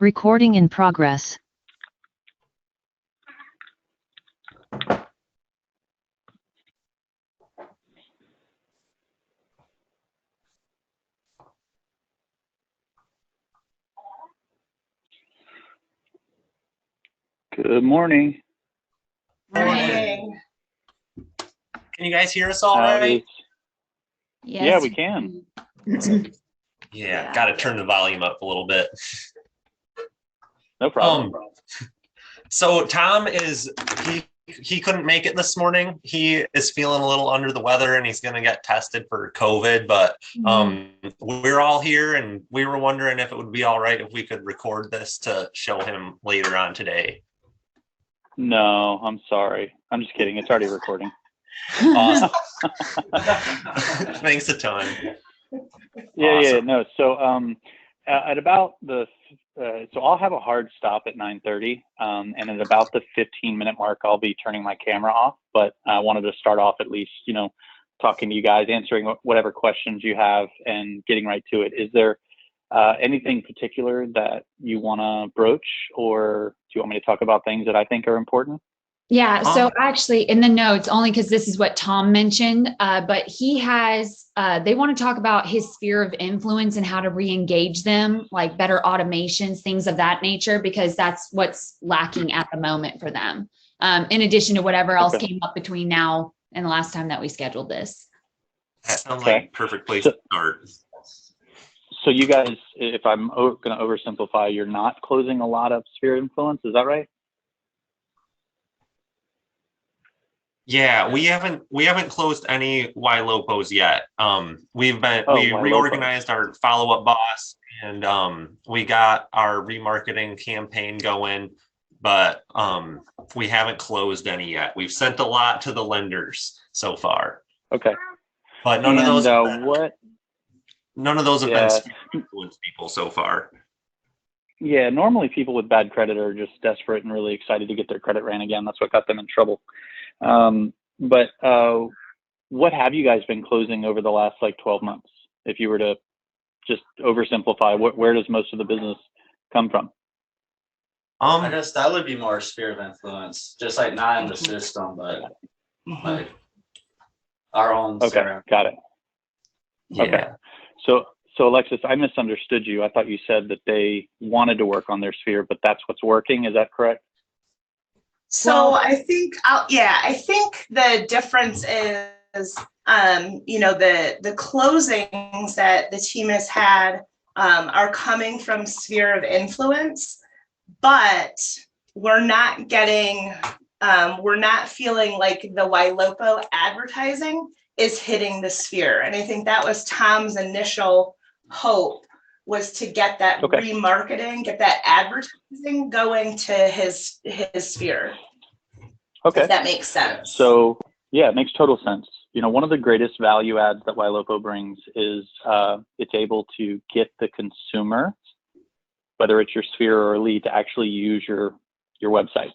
Recording in progress. Good morning. Morning. Can you guys hear us all right? Yes. Yeah, we can. Yeah, got to turn the volume up a little bit. No problem. So Tom he couldn't make it this morning. He is feeling a little under the weather and he's going to get tested for COVID, but we're all here and we were wondering if it would be all right if we could record this to show him later on today. No, I'm sorry. I'm just kidding. It's already recording. Awesome. Thanks a ton. Yeah, Awesome. no. So at about so I'll have a hard stop at 9:30, and at about the 15-minute mark, I'll be turning my camera off. But I wanted to start off at least, talking to you guys, answering whatever questions you have, and getting right to it. Is there anything particular that you want to broach, or do you want me to talk about things that I think are important? Yeah. So actually in the notes, only because this is what Tom mentioned, but he has, they want to talk about his sphere of influence and how to re-engage them, like better automations, things of that nature, because that's what's lacking at the moment for them. In addition to whatever else came up between now and the last time that we scheduled this. That sounds like a perfect place to start. So you guys, if I'm going to oversimplify, you're not closing a lot of sphere of influence. Is that right? Yeah, we haven't closed any Ylopos yet. We reorganized our follow-up boss and we got our remarketing campaign going, but we haven't closed any yet. We've sent a lot to the lenders so far. Okay. But none of those have been Yeah. influence people so far. Yeah, normally people with bad credit are just desperate and really excited to get their credit ran again. That's what got them in trouble. But what have you guys been closing over the last 12 months? If you were to just oversimplify, where does most of the business come from? I guess that would be more sphere of influence, just like not in the system, but like our own. Okay, got it. Yeah. Okay. So Alexis, I misunderstood you. I thought you said that they wanted to work on their sphere, but that's what's working. Is that correct? So I think the difference is, the closings that the team has had are coming from sphere of influence, but we're not feeling like the Ylopo advertising is hitting the sphere. And I think that was Tom's initial hope, was to get that remarketing, get that advertising going to his sphere. Okay. If that makes sense. So yeah, it makes total sense. One of the greatest value adds that Ylopo brings is it's able to get the consumer, whether it's your sphere or a lead, to actually use your website.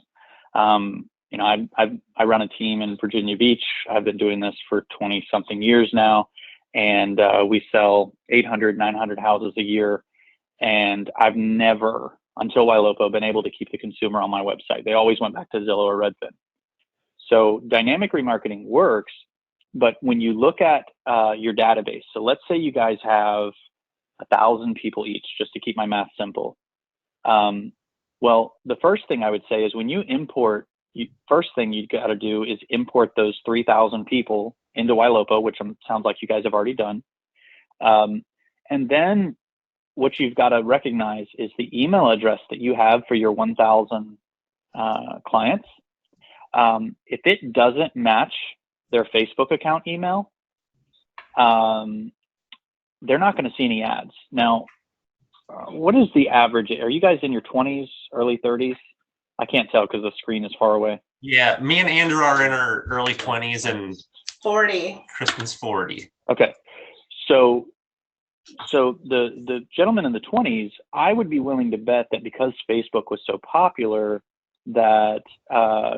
I run a team in Virginia Beach. I've been doing this for 20 something years now. And we sell 800, 900 houses a year. And I've never, until Ylopo, been able to keep the consumer on my website. They always went back to Zillow or Redfin. So dynamic remarketing works, but when you look at your database, so let's say you guys have 1,000 people each, just to keep my math simple. Well, the first thing I would say is when you import, first thing you got to do is import those 3,000 people into Ylopo, which sounds like you guys have already done. And then what you've got to recognize is the email address that you have for your 1,000 clients. If it doesn't match their Facebook account email, they're not going to see any ads. Now, what is the average? Are you guys in your 20s, early 30s? I can't tell because the screen is far away. Yeah, me and Andrew are in our early 20s and 40. Kristen's 40. Okay. So the gentleman in the 20s, I would be willing to bet that because Facebook was so popular, that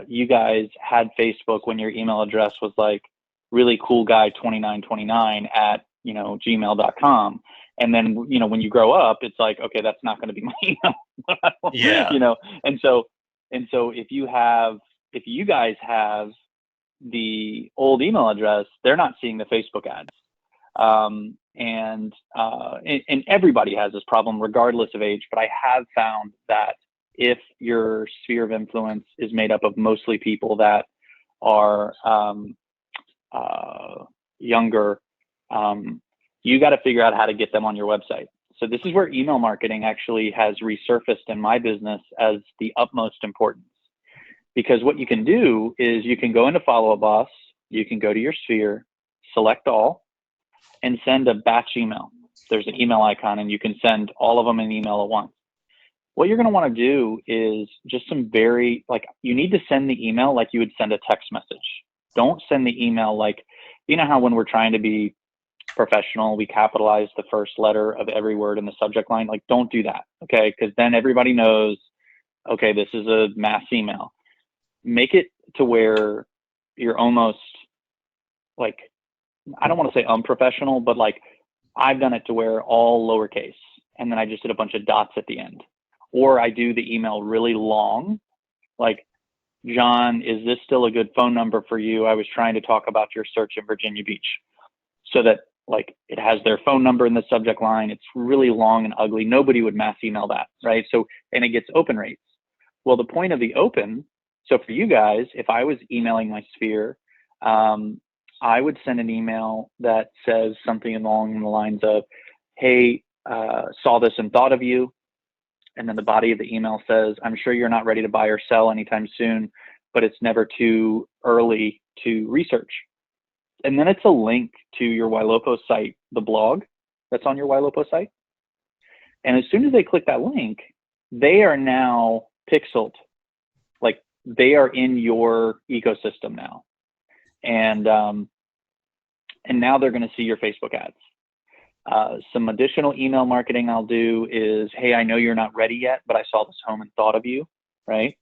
you guys had Facebook when your email address was like really cool guy 2929 at gmail.com, And then, when you grow up, it's like, okay, that's not going to be my email. Yeah. And so if you guys have the old email address, they're not seeing the Facebook ads. And everybody has this problem regardless of age, but I have found that if your sphere of influence is made up of mostly people that are younger, you got to figure out how to get them on your website. So this is where email marketing actually has resurfaced in my business as the utmost importance. Because what you can do is you can go into Follow Up Boss, you can go to your sphere, select all, and send a batch email. There's an email icon, and you can send all of them in email at once. What you're going to want to do is just you need to send the email like you would send a text message. Don't send the email like, how when we're trying to be professional, we capitalize the first letter of every word in the subject line. Like, don't do that, okay? Because then everybody knows, okay, this is a mass email. Make it to where you're almost like, I don't want to say unprofessional, but like I've done it to where all lowercase, and then I just did a bunch of dots at the end. Or I do the email really long, like, John, is this still a good phone number for you? I was trying to talk about your search in Virginia Beach. So that like it has their phone number in the subject line. It's really long and ugly. Nobody would mass email that, right? So, and it gets open rates. Well, the point of the open, so for you guys, if I was emailing my sphere, I would send an email that says something along the lines of, hey, saw this and thought of you. And then the body of the email says, I'm sure you're not ready to buy or sell anytime soon, but it's never too early to research. And then it's a link to your Ylopo site, the blog that's on your Ylopo site. And as soon as they click that link, they are now pixeled. Like they are in your ecosystem now. And now they're going to see your Facebook ads. Some additional email marketing I'll do is, hey, I know you're not ready yet, but I saw this home and thought of you, right?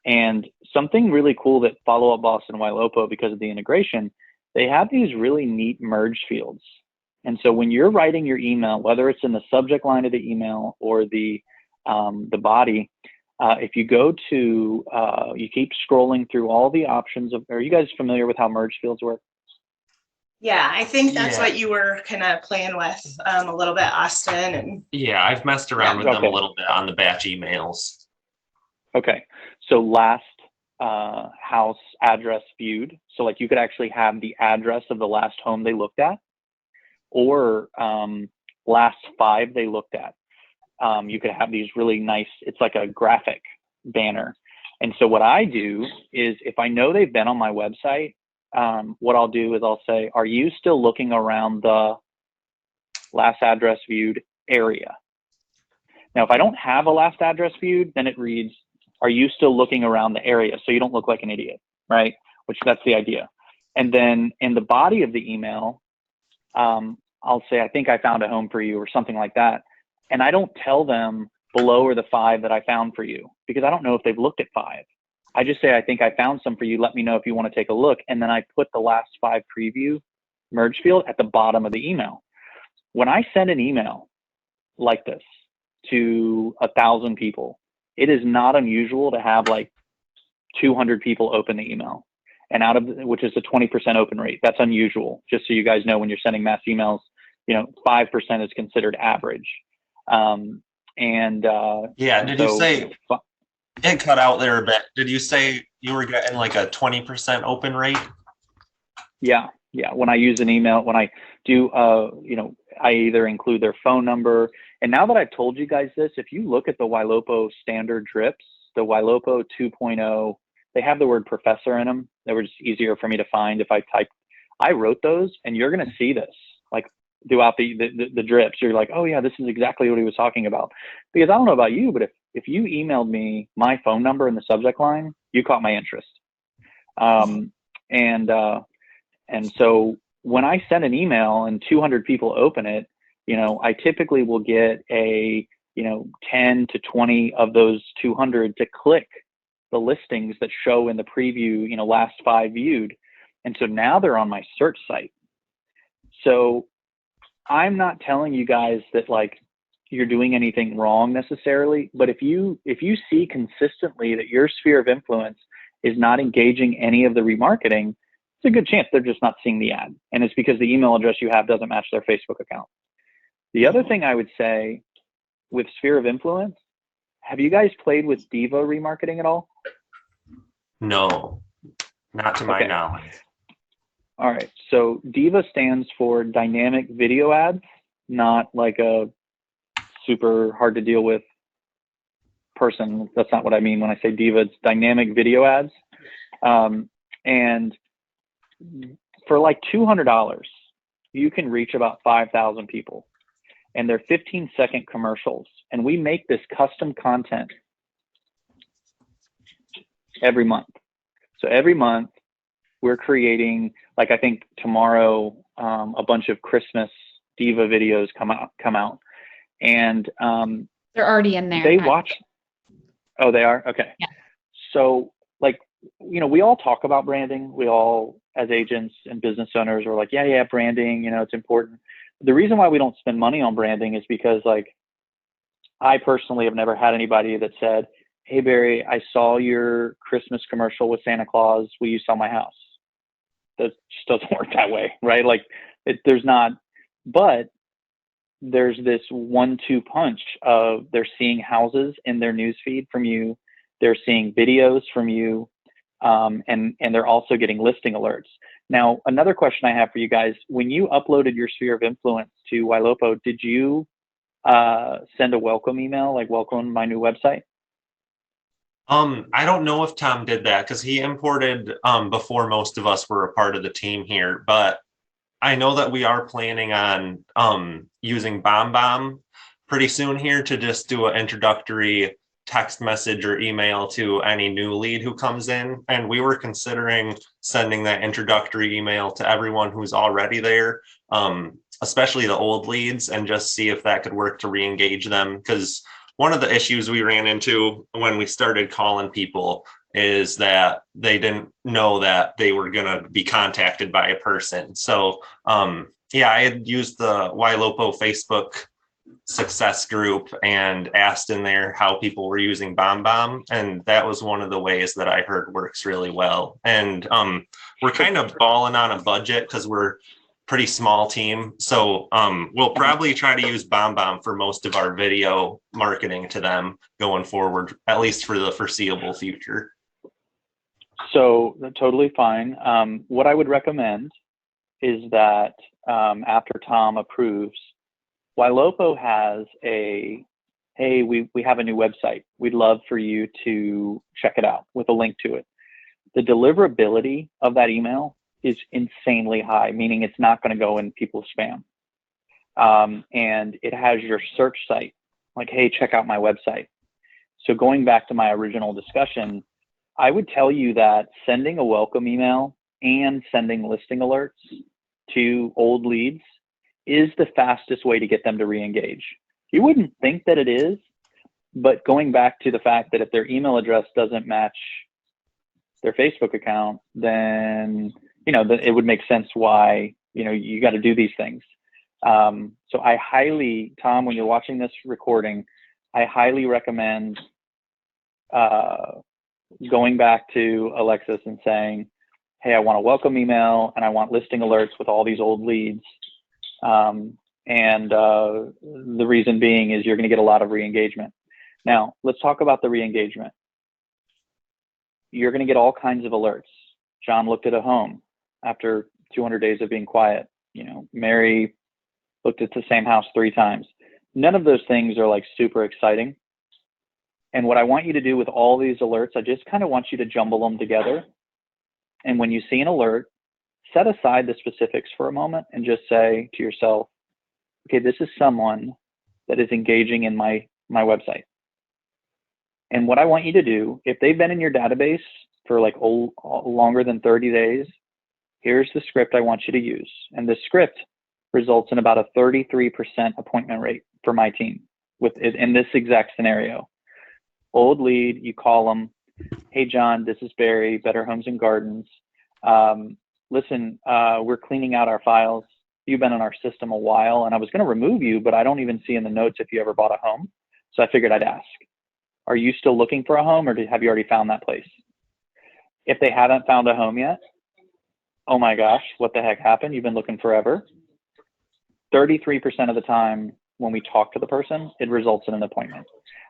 And something really cool that Follow Up Boss and Ylopo, because of the integration, they have these really neat merge fields. And so when you're writing your email, whether it's in the subject line of the email or the body, if you go to, you keep scrolling through all the options of, are you guys familiar with how merge fields work? Yeah, I think that's what you were kind of playing with a little bit, Austin. And yeah, I've messed around with them a little bit on the batch emails. Okay. So last house address viewed. So like you could actually have the address of the last home they looked at, or last 5 they looked at. You could have these really nice, it's like a graphic banner. And so what I do is if I know they've been on my website, what I'll do is I'll say, are you still looking around the last address viewed area? Now, if I don't have a last address viewed, then it reads, are you still looking around the area? So you don't look like an idiot, right? Which that's the idea. And then in the body of the email, I'll say, I think I found a home for you or something like that. And I don't tell them below are the 5 that I found for you, because I don't know if they've looked at 5. I just say, I think I found some for you. Let me know if you want to take a look. And then I put the last 5 preview merge field at the bottom of the email. When I send an email like this to 1,000 people, it is not unusual to have like 200 people open the email, and which is a 20% open rate. That's unusual. Just so you guys know, when you're sending mass emails, 5% is considered average. Did you say? It cut out there a bit. Did you say you were getting like a 20% open rate? Yeah. When I use an email, when I do, I either include their phone number. And now that I've told you guys this, if you look at the Ylopo standard drips, the Ylopo 2.0, they have the word professor in them. They were just easier for me to find if I wrote those, and you're going to see this like throughout the drips. You're like, oh yeah, this is exactly what he was talking about. Because I don't know about you, but if you emailed me my phone number in the subject line, you caught my interest. And so when I send an email and 200 people open it, I typically will get a 10 to 20 of those 200 to click the listings that show in the preview, last 5 viewed. And so now they're on my search site. So I'm not telling you guys that like you're doing anything wrong necessarily, but if you see consistently that your sphere of influence is not engaging any of the remarketing, it's a good chance they're just not seeing the ad. And it's because the email address you have doesn't match their Facebook account. The other thing I would say with sphere of influence, have you guys played with Diva remarketing at all? No, not to my knowledge. All right. So Diva stands for dynamic video ads, not like a super hard to deal with person. That's not what I mean when I say Diva. It's dynamic video ads. And for like $200, you can reach about 5,000 people. And they're 15-second commercials. And we make this custom content every month. So every month we're creating, like I think tomorrow, a bunch of Christmas Diva videos come out. And they're already in there. They watch. Oh, they are? Okay. Yeah. So like, you know, we all talk about branding. We all, as agents and business owners, are like, yeah, branding, you know, it's important. The reason why we don't spend money on branding is because, like, I personally have never had anybody that said, hey, Barry, I saw your Christmas commercial with Santa Claus. Will you sell my house? That just doesn't work that way, right? Like, there's not, but there's this 1-2 punch of they're seeing houses in their newsfeed from you. They're seeing videos from you. And they're also getting listing alerts. Now, another question I have for you guys, when you uploaded your sphere of influence to Ylopo, did you send a welcome email, like welcome my new website? I don't know if Tom did that because he imported before most of us were a part of the team here, but I know that we are planning on using BombBomb pretty soon here to just do an introductory text message or email to any new lead who comes in. And we were considering sending that introductory email to everyone who's already there, especially the old leads, and just see if that could work to re-engage them. Because one of the issues we ran into when we started calling people is that they didn't know that they were going to be contacted by a person. So yeah, I had used the Ylopo Facebook success group and asked in there how people were using BombBomb, and that was one of the ways that I heard works really well. And we're kind of balling on a budget because we're pretty small team, so we'll probably try to use BombBomb for most of our video marketing to them going forward, at least for the foreseeable future. So totally fine. What I would recommend is that after Tom approves, Ylopo has a, hey, we have a new website. We'd love for you to check it out with a link to it. The deliverability of that email is insanely high, meaning it's not going to go in people's spam. And it has your search site, like, hey, check out my website. So going back to my original discussion, I would tell you that sending a welcome email and sending listing alerts to old leads is the fastest way to get them to re-engage. You wouldn't think that it is, but going back to the fact that if their email address doesn't match their Facebook account, then, you know, it would make sense why, you know, you got to do these things. So I highly, Tom, when you're watching this recording, I highly recommend going back to Alexis and saying, hey, I want a welcome email and I want listing alerts with all these old leads. The reason being is you're going to get a lot of re-engagement. Now, let's talk about the re-engagement. You're going to get all kinds of alerts. John looked at a home after 200 days of being quiet. You know, Mary looked at the same house 3 times. None of those things are like super exciting. And what I want you to do with all these alerts, I just kind of want you to jumble them together. And when you see an alert, set aside the specifics for a moment and just say to yourself, okay, this is someone that is engaging in my website. And what I want you to do, if they've been in your database for like longer than 30 days, here's the script I want you to use. And the script results in about a 33% appointment rate for my team in this exact scenario. Old lead, you call them, hey, John, this is Barry, Better Homes and Gardens. Listen, we're cleaning out our files. you've been in our system a while, and I was going to remove you, but I don't even see in the notes if you ever bought a home. So I figured I'd ask, are you still looking for a home, or have you already found that place? If they haven't found a home yet, oh my gosh, what the heck happened? You've been looking forever. 33% of the time when we talk to the person, it results in an appointment,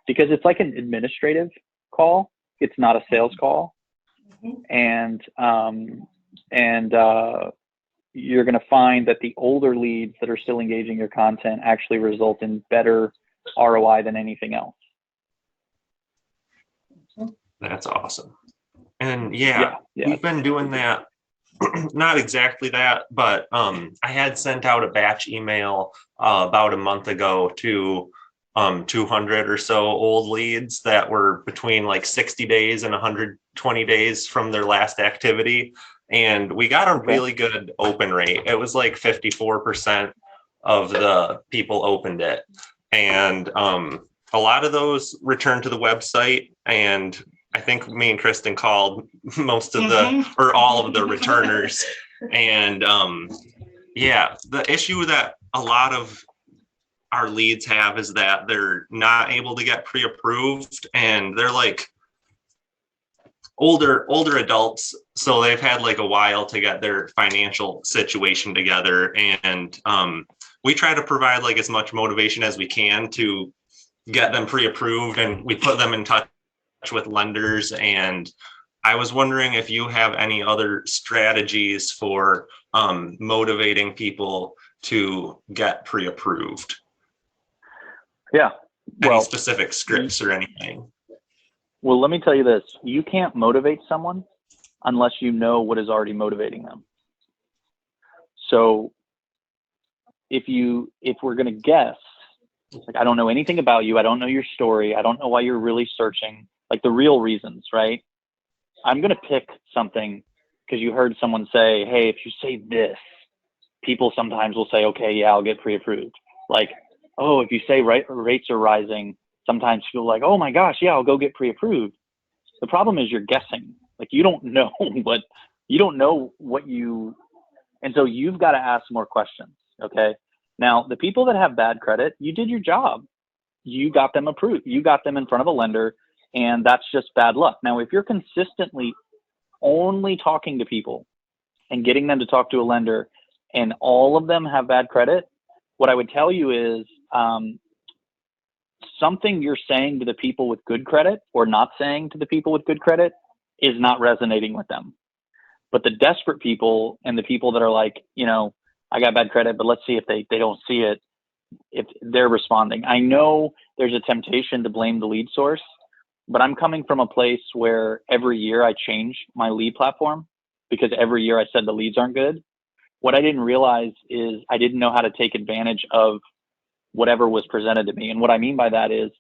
because it's like an administrative call. It's not a sales call. And you're going to find that the older leads that are still engaging your content actually result in better ROI than anything else. That's awesome. And we've been doing that. Not exactly that, but I had sent out a batch email about a month ago to 200 or so old leads that were between like 60 days and 120 days from their last activity. And we got a really good open rate. It was like 54% of the people opened it. And a lot of those returned to the website, and I think me and Kristen called most of or all of the returners. And the issue that a lot of our leads have is that they're not able to get pre-approved, and they're like older adults. So they've had like a while to get their financial situation together. And we try to provide like as much motivation as we can to get them pre-approved, and we put them in touch with lenders. And I was wondering if you have any other strategies for motivating people to get pre-approved. Yeah. Any specific scripts or anything? Well, let me tell you this. You can't motivate someone unless you know what is already motivating them. So if we're going to guess, like, I don't know anything about you, I don't know your story, I don't know why you're really searching, like the real reasons, right? I'm going to pick something because you heard someone say, hey, if you say this, people sometimes will say, okay, yeah, I'll get pre-approved. Like, oh, if you say rates are rising, sometimes people are like, oh my gosh, yeah, I'll go get pre-approved. The problem is you're guessing. Like, you don't know what you, and so you've got to ask more questions. Okay. Now, the people that have bad credit, you did your job. You got them approved. You got them in front of a lender, and that's just bad luck. Now, if you're consistently only talking to people and getting them to talk to a lender, and all of them have bad credit, what I would tell you is something you're saying to the people with good credit or not saying to the people with good credit is not resonating with them. But the desperate people and the people that are like, I got bad credit, but let's see if they don't see it, if they're responding. I know there's a temptation to blame the lead source, but I'm coming from a place where every year I change my lead platform because every year I said the leads aren't good. What I didn't realize is I didn't know how to take advantage of whatever was presented to me. And what I mean by that is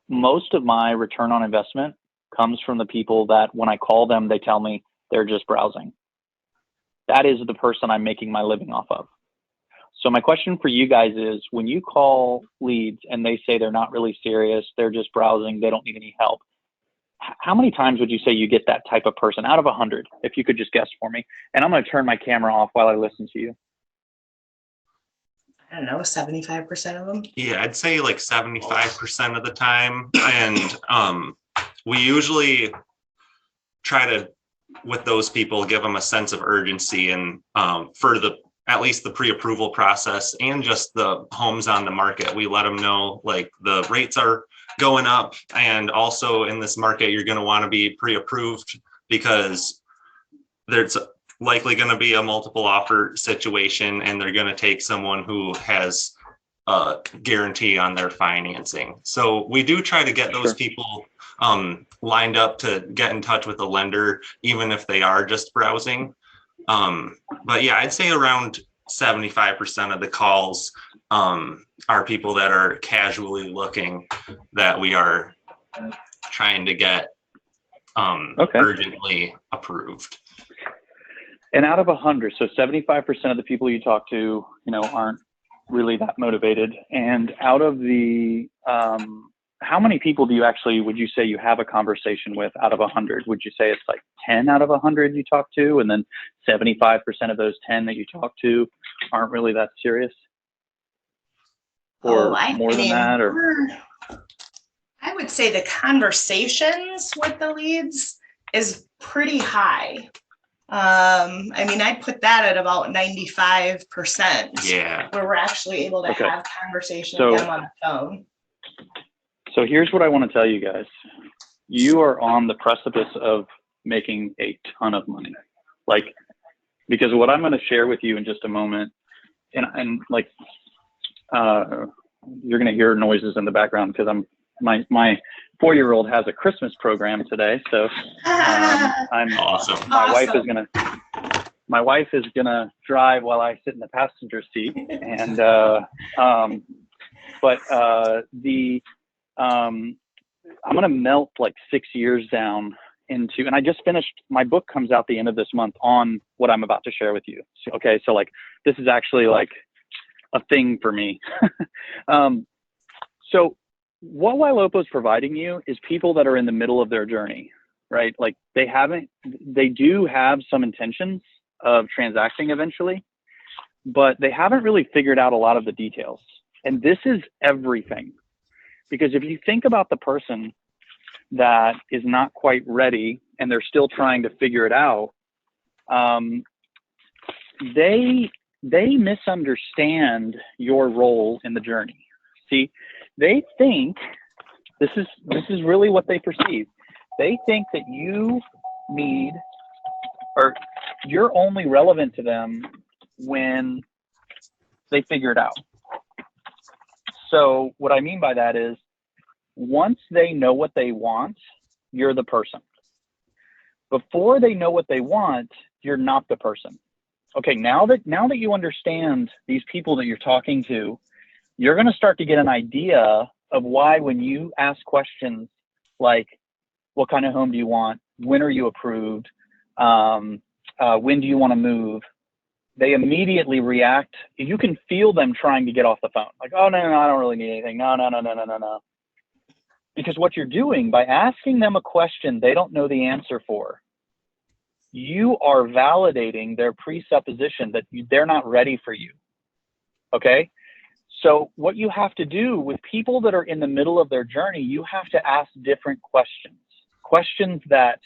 most of my return on investment comes from the people that when I call them, they tell me they're just browsing. That is the person I'm making my living off of. So my question for you guys is, when you call leads and they say they're not really serious, they're just browsing, they don't need any help, how many times would you say you get that type of person out of 100, if you could just guess for me? And I'm going to turn my camera off while I listen to you. I don't know, 75% of them? Yeah, I'd say like 75% of the time. And we usually try to, with those people, give them a sense of urgency, and for at least the pre-approval process and just the homes on the market, we let them know like the rates are going up, and also in this market you're going to want to be pre-approved because there's likely going to be a multiple offer situation, and they're going to take someone who has a guarantee on their financing. So we do try to get those people lined up to get in touch with a lender, even if they are just browsing. But yeah, I'd say around 75% of the calls are people that are casually looking that we are trying to get urgently approved. And out of 100, so 75% of the people you talk to, aren't really that motivated. And out of the, how many people would you say you have a conversation with out of 100? Would you say it's like 10 out of 100 you talk to, and then 75% of those 10 that you talk to aren't really that serious? Or more than that? Or I would say the conversations with the leads is pretty high. I mean, I'd put that at about 95%. Yeah. Where we're actually able to have conversations with them on the phone. So here's what I want to tell you guys. You are on the precipice of making a ton of money. Like, because what I'm going to share with you in just a moment, and like, you're going to hear noises in the background because my 4-year-old has a Christmas program today. So I'm awesome. My wife is gonna drive while I sit in the passenger seat, and I'm gonna melt like 6 years down into, and I just finished, my book comes out the end of this month on what I'm about to share with you. So, okay, so like this is actually like a thing for me. So what Ylopo is providing you is people that are in the middle of their journey, right? Like they do have some intentions of transacting eventually, but they haven't really figured out a lot of the details. And this is everything. Because if you think about the person that is not quite ready and they're still trying to figure it out, they misunderstand your role in the journey. See, they think this is really what they perceive. They think that you need, or you're only relevant to them when they figure it out. So what I mean by that is, once they know what they want, you're the person. Before they know what they want, you're not the person. Okay, now that you understand these people that you're talking to, you're going to start to get an idea of why when you ask questions like, what kind of home do you want? When are you approved? When do you want to move? They immediately react. You can feel them trying to get off the phone. Like, oh, no, I don't really need anything. No. Because what you're doing by asking them a question they don't know the answer for, you are validating their presupposition that they're not ready for you. Okay? So what you have to do with people that are in the middle of their journey, you have to ask different questions. Questions that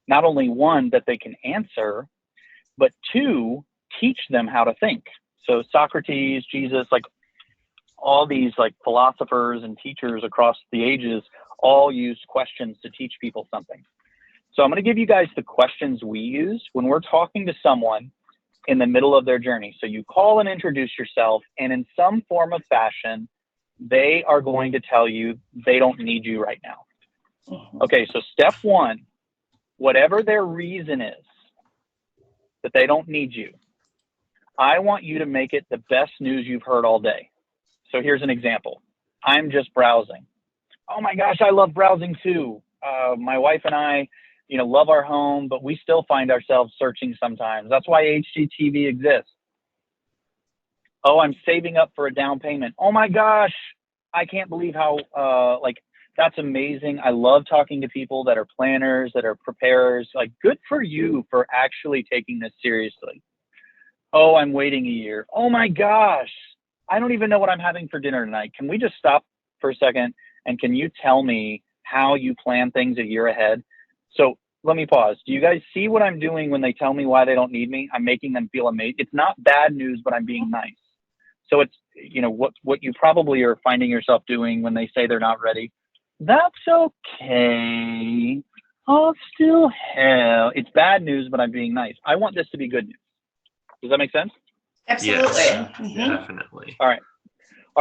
not only one, that they can answer, but two, teach them how to think. So Socrates, Jesus, like all these like philosophers and teachers across the ages all used questions to teach people something. So I'm going to give you guys the questions we use when we're talking to someone in the middle of their journey. So you call and introduce yourself, and in some form of fashion, they are going to tell you they don't need you right now. Okay, so step one, whatever their reason is that they don't need you, I want you to make it the best news you've heard all day. So here's an example. I'm just browsing. Oh my gosh, I love browsing too. My wife and I, love our home, but we still find ourselves searching sometimes. That's why HGTV exists. Oh, I'm saving up for a down payment. Oh my gosh, I can't believe how, that's amazing. I love talking to people that are planners, that are preparers. Like, good for you for actually taking this seriously. Oh, I'm waiting a year. Oh my gosh, I don't even know what I'm having for dinner tonight. Can we just stop for a second? And can you tell me how you plan things a year ahead? So let me pause. Do you guys see what I'm doing when they tell me why they don't need me? I'm making them feel amazing. It's not bad news, but I'm being nice. So it's, what you probably are finding yourself doing when they say they're not ready. That's okay. I'll still have. It's bad news, but I'm being nice. I want this to be good news. Does that make sense? Absolutely. Yes, Mm-hmm. Definitely. All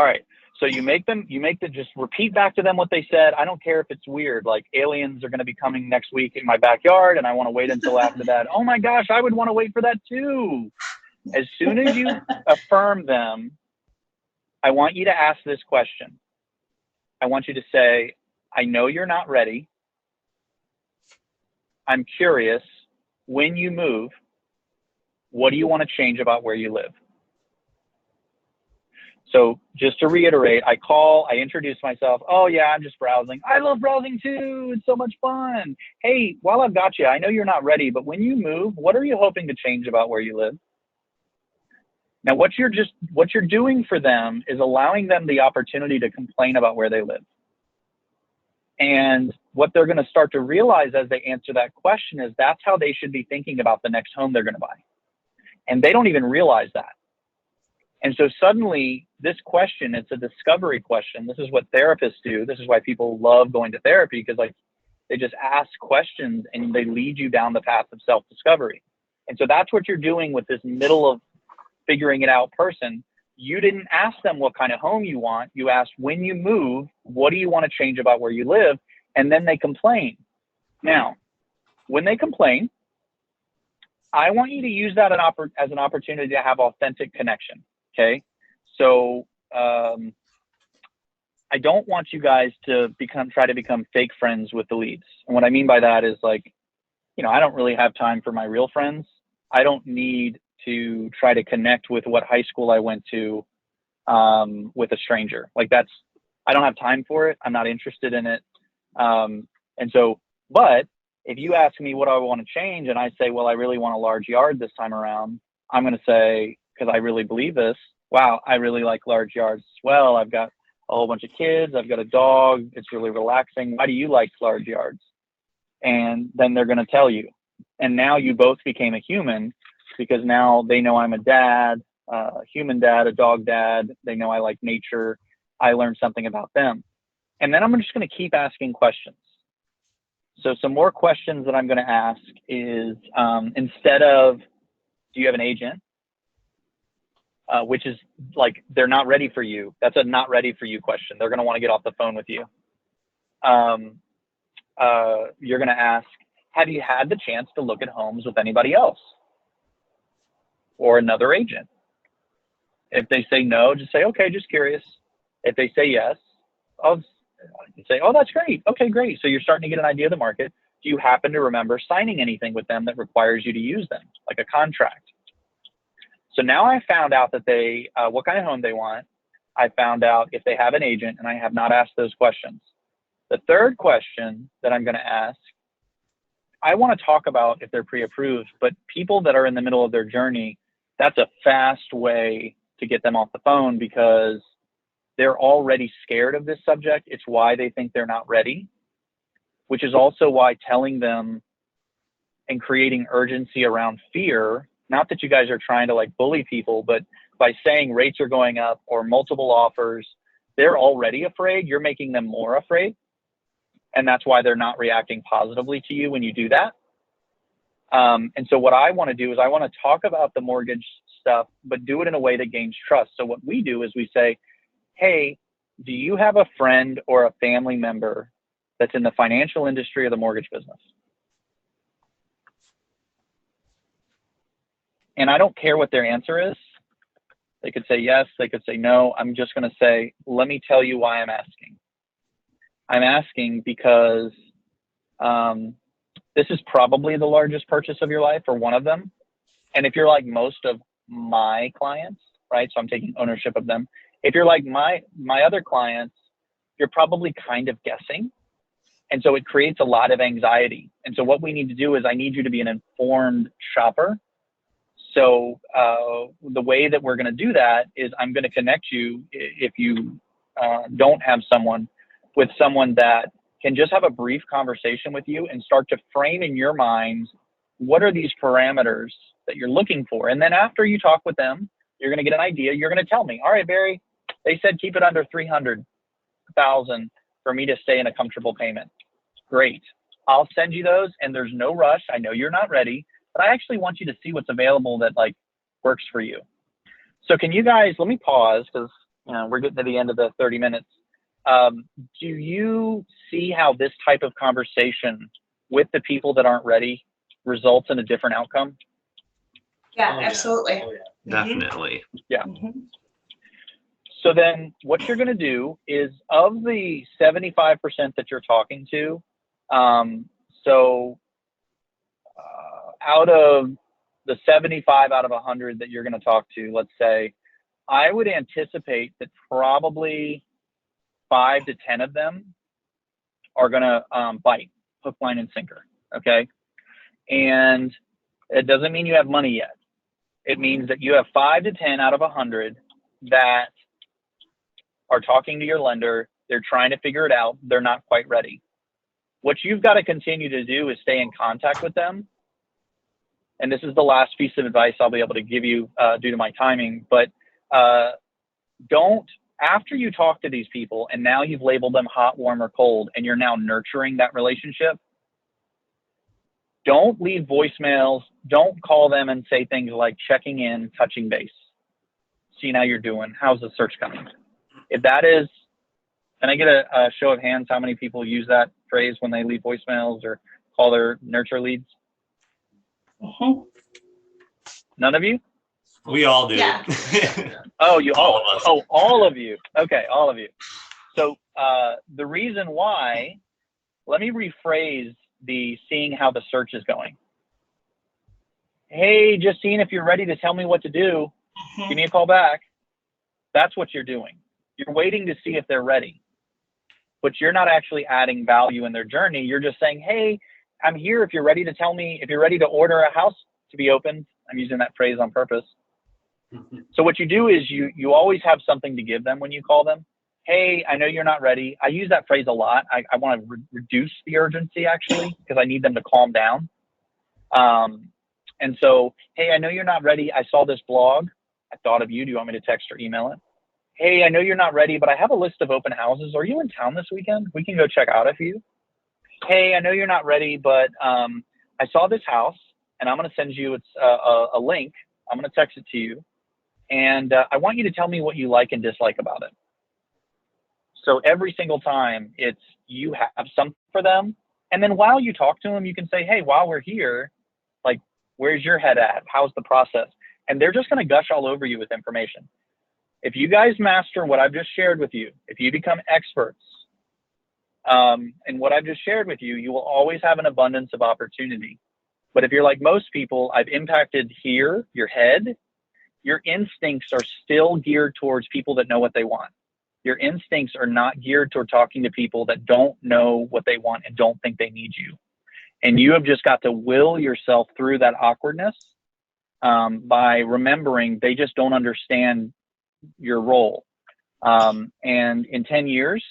right. So you make them just repeat back to them what they said. I don't care if it's weird, like aliens are going to be coming next week in my backyard and I want to wait until after that. Oh my gosh, I would want to wait for that too. As soon as you affirm them, I want you to ask this question. I want you to say, I know you're not ready. I'm curious, when you move, what do you want to change about where you live? So just to reiterate, I introduce myself. Oh yeah, I'm just browsing. I love browsing too. It's so much fun. Hey, while I've got you, I know you're not ready, but when you move, what are you hoping to change about where you live? Now, what you're doing for them is allowing them the opportunity to complain about where they live. And what they're going to start to realize as they answer that question is that's how they should be thinking about the next home they're going to buy. And they don't even realize that. And so suddenly this question, it's a discovery question. This is what therapists do. This is why people love going to therapy, because like they just ask questions and they lead you down the path of self-discovery. And so that's what you're doing with this middle of figuring it out person. You didn't ask them what kind of home you want. You asked, when you move, what do you want to change about where you live? And then they complain. Now, when they complain, I want you to use that as an opportunity to have authentic connection. Okay. So, I don't want you guys to try to become fake friends with the leads. And what I mean by that is like, I don't really have time for my real friends. I don't need to try to connect with what high school I went to with a stranger. Like I don't have time for it. I'm not interested in it. But if you ask me what I want to change and I say, well, I really want a large yard this time around, I'm going to say, because I really believe this, wow, I really like large yards as well. I've got a whole bunch of kids. I've got a dog. It's really relaxing. Why do you like large yards? And then they're going to tell you. And now you both became a human, because now they know I'm a dad, a human dad, a dog dad. They know I like nature. I learned something about them. And then I'm just going to keep asking questions. So some more questions that I'm going to ask is, instead of, do you have an agent? Which is like, they're not ready for you. That's a not ready for you question. They're going to want to get off the phone with you. You're going to ask, have you had the chance to look at homes with anybody else or another agent? If they say no, just say, okay, just curious. If they say yes, I'll say, oh, that's great. Okay, great. So you're starting to get an idea of the market. Do you happen to remember signing anything with them that requires you to use them, like a contract? So now I found out that what kind of home they want. I found out if they have an agent, and I have not asked those questions. The third question that I'm going to ask, I want to talk about if they're pre-approved, but people that are in the middle of their journey, that's a fast way to get them off the phone, because they're already scared of this subject. It's why they think they're not ready, which is also why telling them and creating urgency around fear, not that you guys are trying to like bully people, but by saying rates are going up or multiple offers, they're already afraid. You're making them more afraid. And that's why they're not reacting positively to you when you do that. And so what I want to do is I want to talk about the mortgage stuff, but do it in a way that gains trust. So what we do is we say, hey, do you have a friend or a family member that's in the financial industry or the mortgage business? And I don't care what their answer is. They could say yes, they could say no. I'm just going to say, let me tell you why I'm asking. I'm asking because this is probably the largest purchase of your life, or one of them. And if you're like most of my clients, right? So I'm taking ownership of them. If you're like my other clients, you're probably kind of guessing. And so it creates a lot of anxiety. And so what we need to do is I need you to be an informed shopper. So the way that we're going to do that is I'm going to connect you, if you don't have someone, with someone that can just have a brief conversation with you and start to frame in your mind, what are these parameters that you're looking for? And then after you talk with them, you're going to get an idea. You're going to tell me, all right, Barry, they said keep it under 300,000 for me to stay in a comfortable payment. Great. I'll send you those, and there's no rush. I know you're not ready, but I actually want you to see what's available that like works for you. So can you guys, let me pause, because we're getting to the end of the 30 minutes. Do you see how this type of conversation with the people that aren't ready results in a different outcome? Yeah, absolutely. Oh, yeah. Definitely. Yeah. So then what you're going to do is, of the 75% that you're talking to, out of the 75 out of 100 that you're going to talk to, let's say, I would anticipate that probably 5 to 10 of them are going to bite, hook, line, and sinker. Okay. And it doesn't mean you have money yet. It means that you have 5 to 10 out of 100 that are talking to your lender. They're trying to figure it out. They're not quite ready. What you've got to continue to do is stay in contact with them. And this is the last piece of advice I'll be able to give you due to my timing, but don't, after you talk to these people and now you've labeled them hot, warm, or cold, and you're now nurturing that relationship, don't leave voicemails. Don't call them and say things like checking in, touching base. See how you're doing. How's the search coming? If that is, can I get a show of hands how many people use that phrase when they leave voicemails or call their nurture leads? None of you? We all do. Yeah. Oh, you all of us. Oh, all of you. Okay, all of you. So the reason why, let me rephrase the seeing how the search is going. Hey, just seeing if you're ready to tell me what to do. Give me a call back. That's what you're doing. You're waiting to see if they're ready, but you're not actually adding value in their journey. You're just saying, hey, I'm here if you're ready to tell me, if you're ready to order a house to be opened. I'm using that phrase on purpose. So what you do is you always have something to give them when you call them. Hey, I know you're not ready. I use that phrase a lot. I want to reduce the urgency actually, because I need them to calm down. And so, hey, I know you're not ready. I saw this blog. I thought of you. Do you want me to text or email it? Hey, I know you're not ready, but I have a list of open houses. Are you in town this weekend? We can go check out a few. Hey, I know you're not ready, but I saw this house and I'm going to send you a link. I'm going to text it to you. And I want you to tell me what you like and dislike about it. So every single time it's you have something for them. And then while you talk to them, you can say, hey, while we're here, like, where's your head at? How's the process? And they're just going to gush all over you with information. If you guys master what I've just shared with you, if you become experts in what I've just shared with you, you will always have an abundance of opportunity. But if you're like most people, I've impacted here, your head, your instincts are still geared towards people that know what they want. Your instincts are not geared toward talking to people that don't know what they want and don't think they need you. And you have just got to will yourself through that awkwardness by remembering they just don't understand your role. And in 10 years,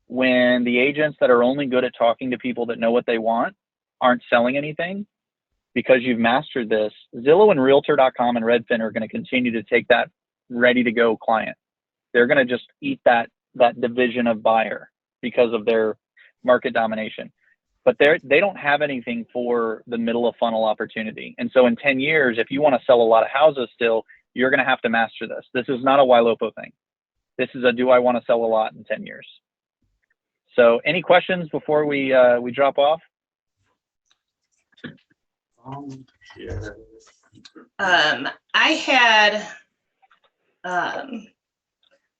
when the agents that are only good at talking to people that know what they want aren't selling anything, because you've mastered this, Zillow and Realtor.com and Redfin are going to continue to take that ready to go client. They're going to just eat that division of buyer because of their market domination. But they don't have anything for the middle of funnel opportunity. And so in 10 years, if you want to sell a lot of houses still, you're going to have to master this. This is not a Ylopo thing. This is a do I want to sell a lot in 10 years? So any questions before we drop off? I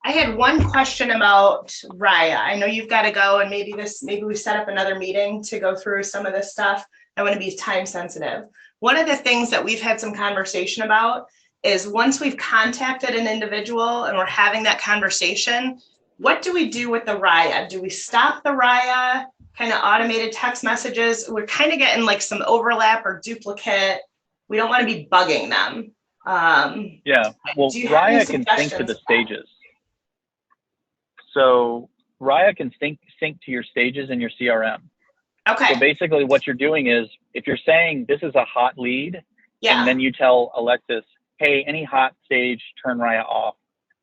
had one question about Raya. I know you've got to go, and maybe we set up another meeting to go through some of this stuff. I want to be time sensitive. One of the things that we've had some conversation about is once we've contacted an individual and we're having that conversation, what do we do with the Raya? Do we stop the Raya? Kind of automated text messages? We're kind of getting like some overlap or duplicate. We don't want to be bugging them. Yeah, well, Raya can sync to the stages. So Raya can sync to your stages in your CRM. Okay. So basically what you're doing is, if you're saying this is a hot lead, and then you tell Alexis, hey, any hot stage, turn Raya off,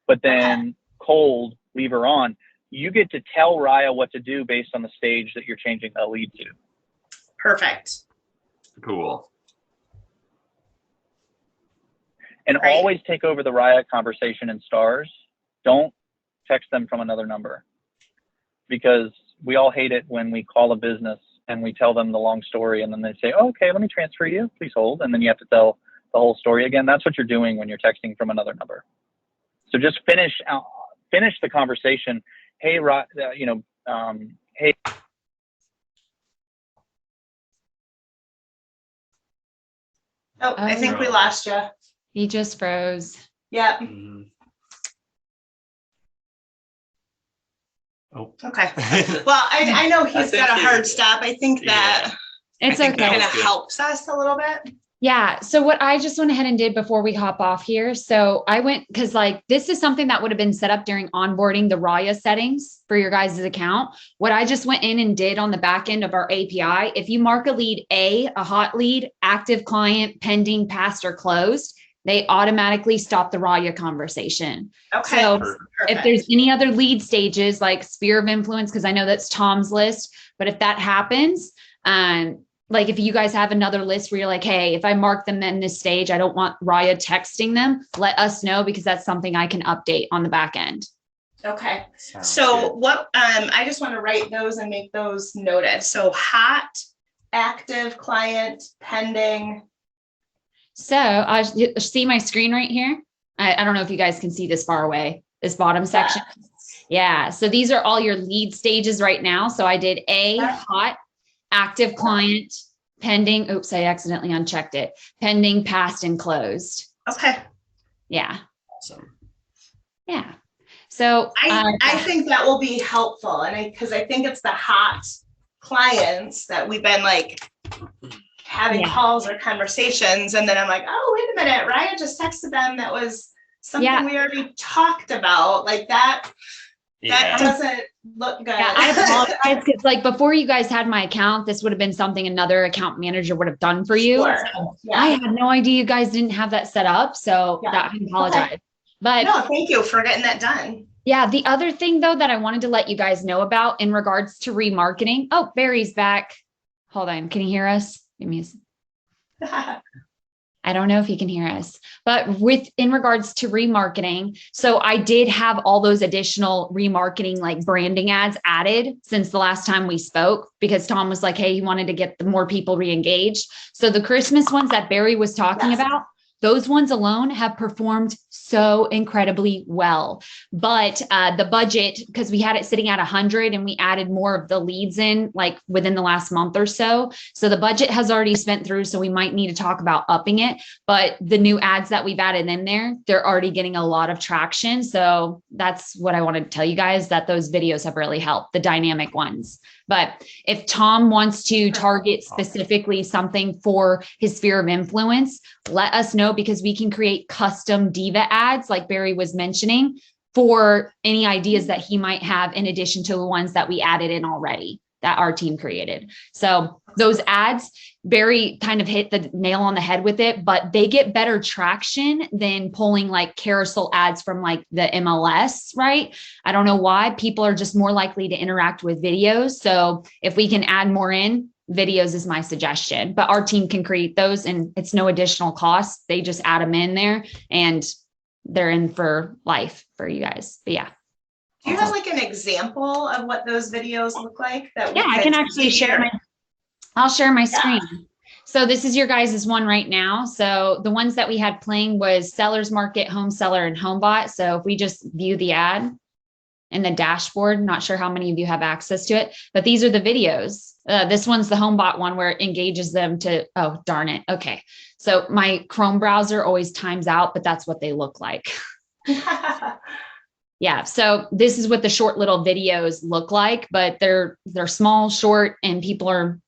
but then cold, leave her on. You get to tell Raya what to do based on the stage that you're changing the lead to. Perfect. Cool. And always take over the Raya conversation in stars. Don't text them from another number, because we all hate it when we call a business and we tell them the long story and then they say, oh, okay, let me transfer you, please hold. And then you have to tell the whole story again. That's what you're doing when you're texting from another number. So just finish the conversation. Hey, hey. Oh, I think we lost you. He just froze. Yeah. Oh. Okay. Well, I know he's got a hard stop. I think that It's okay. kind of helps us a little bit. Yeah. So what I just went ahead and did before we hop off here. So I went because like this is something that would have been set up during onboarding the Raya settings for your guys' account. What I just went in and did on the back end of our API, if you mark a lead a hot lead, active client, pending, passed, or closed, they automatically stop the Raya conversation. Okay. So Perfect. if there's any other lead stages like sphere of influence, because I know that's Tom's list, but if that happens, like if you guys have another list where you're like, hey, if I mark them in this stage, I don't want Raya texting them, let us know because that's something I can update on the back end. Okay. Sounds So good. what, I just want to write those and make those noted. So hot, active, client, pending. So I see my screen right here. I don't know if you guys can see this far away, this bottom section. Yeah. So these are all your lead stages right now. So I did hot, active client, pending. Oops, I accidentally unchecked it. Pending, passed, and closed. Okay. Yeah. Awesome. Yeah. So I think that will be helpful. And because I think it's the hot clients that we've been like having calls or conversations. And then I'm like, oh, wait a minute, Raya just texted them. That was something we already talked about. Like that. That doesn't look good. Yeah, I apologize because like before you guys had my account, this would have been something another account manager would have done for you. Sure. So I had no idea you guys didn't have that set up. So that I apologize. Okay. But no, thank you for getting that done. Yeah, the other thing though that I wanted to let you guys know about in regards to remarketing. Oh, Barry's back. Hold on. Can you hear us? Give me I don't know if you can hear us, but in regards to remarketing. So I did have all those additional remarketing, like branding ads added since the last time we spoke, because Tom was like, hey, he wanted to get the more people re-engaged. So the Christmas ones that Barry was talking about, those ones alone have performed so incredibly well. But the budget, because we had it sitting at 100 and we added more of the leads in like within the last month or so. So the budget has already spent through. So we might need to talk about upping it. But the new ads that we've added in there, they're already getting a lot of traction. So that's what I wanted to tell you guys, that those videos have really helped, the dynamic ones. But if Tom wants to target specifically something for his sphere of influence, let us know, because we can create custom diva ads like Barry was mentioning for any ideas that he might have in addition to the ones that we added in already that our team created. So those ads, Barry kind of hit the nail on the head with it, but they get better traction than pulling like carousel ads from like the MLS, right? I don't know why. People are just more likely to interact with videos. So if we can add more in, videos is my suggestion, but our team can create those and it's no additional cost. They just add them in there and they're in for life for you guys. But yeah. Do you have like an example of what those videos look like? I can actually share I'll share my screen. So this is your guys' one right now. So the ones that we had playing was Seller's Market, Home Seller, and HomeBot. So if we just view the ad in the dashboard, not sure how many of you have access to it, but these are the videos. This one's the HomeBot one where it engages them to, oh, darn it. Okay. So my Chrome browser always times out, but that's what they look like. Yeah. So this is what the short little videos look like, but they're small, short, and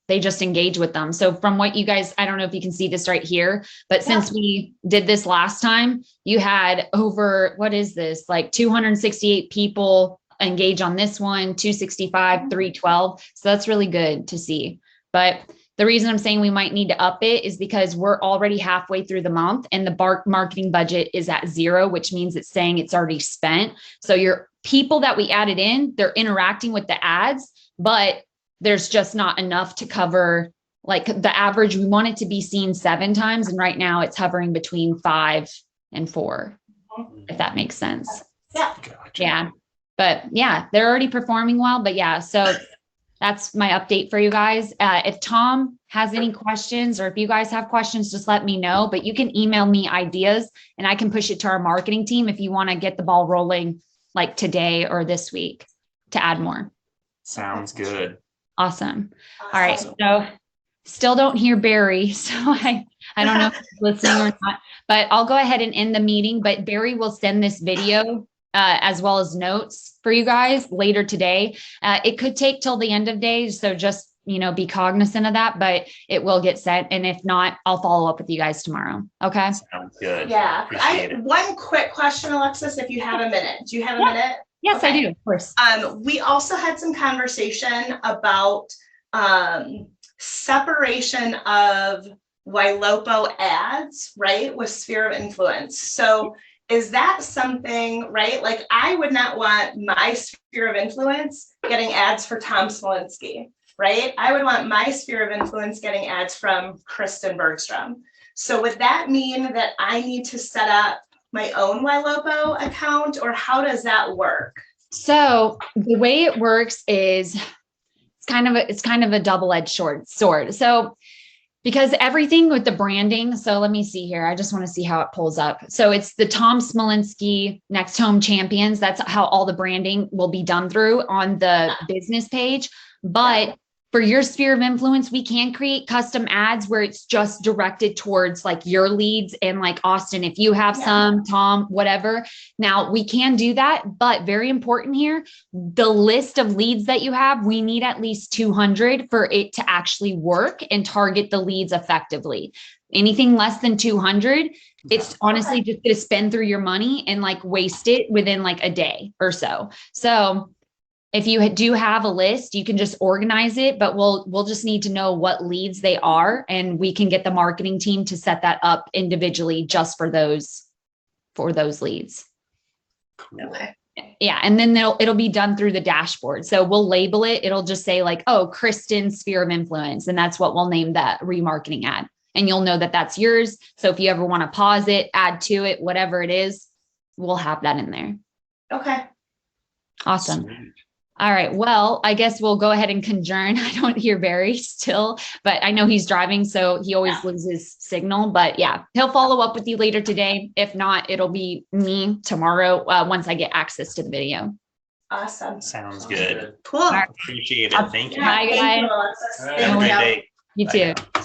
they just engage with them. So from what you guys, I don't know if you can see this right here, but since we did this last time, you had over, what is this? Like 268 people engage on this one, 265, 312. So that's really good to see. But the reason I'm saying we might need to up it is because we're already halfway through the month and the marketing budget is at 0, which means it's saying it's already spent. So your people that we added in, they're interacting with the ads, but there's just not enough to cover like the average. We want it to be seen 7 times. And right now it's hovering between 5 and 4, if that makes sense. Yeah. Gotcha. Yeah. But yeah, they're already performing well, but yeah. So that's my update for you guys. If Tom has any questions or if you guys have questions, just let me know, but you can email me ideas and I can push it to our marketing team if you want to get the ball rolling like today or this week to add more. Sounds good. Awesome. All right. So still don't hear Barry. So I don't know if he's listening or not, but I'll go ahead and end the meeting, but Barry will send this video as well as notes for you guys later today. It could take till the end of day. So just, be cognizant of that, but it will get sent. And if not, I'll follow up with you guys tomorrow. Okay. Sounds good. Yeah. Appreciate it. One quick question, Alexis, if you have a minute. Do you have a minute? Yes, Okay. I do. Of course. We also had some conversation about separation of Ylopo ads, right, with sphere of influence. So is that something, right? Like, I would not want my sphere of influence getting ads for Tom Smolinski, right? I would want my sphere of influence getting ads from Kristen Bergstrom. So would that mean that I need to set up my own Ylopo account, or how does that work? So the way it works is it's kind of a double-edged sword. So because everything with the branding, so let me see here. I just want to see how it pulls up. So it's the Tom Smolinski Next Home Champions. That's how all the branding will be done through on the business page. But for your sphere of influence, we can create custom ads where it's just directed towards like your leads, and like Austin, if you have some, Tom, whatever. Now we can do that, but very important here, the list of leads that you have, we need at least 200 for it to actually work and target the leads effectively. Anything less than 200, it's honestly just going to spend through your money and like waste it within like a day or so. So if you do have a list, you can just organize it, but we'll just need to know what leads they are, and we can get the marketing team to set that up individually just for those leads. Okay. Yeah. And then it'll be done through the dashboard. So we'll label it. It'll just say like, oh, Kristen's sphere of influence. And that's what we'll name that remarketing ad. And you'll know that that's yours. So if you ever want to pause it, add to it, whatever it is, we'll have that in there. Okay. Awesome. All right. Well, I guess we'll go ahead and conjourn. I don't hear Barry still, but I know he's driving, so he always loses signal. But yeah, he'll follow up with you later today. If not, it'll be me tomorrow once I get access to the video. Awesome. Sounds good. Cool. Right. Appreciate it. Thank you. Bye, guys. Thank you, Alexis. Have a Thank great you. day. You Bye too. now.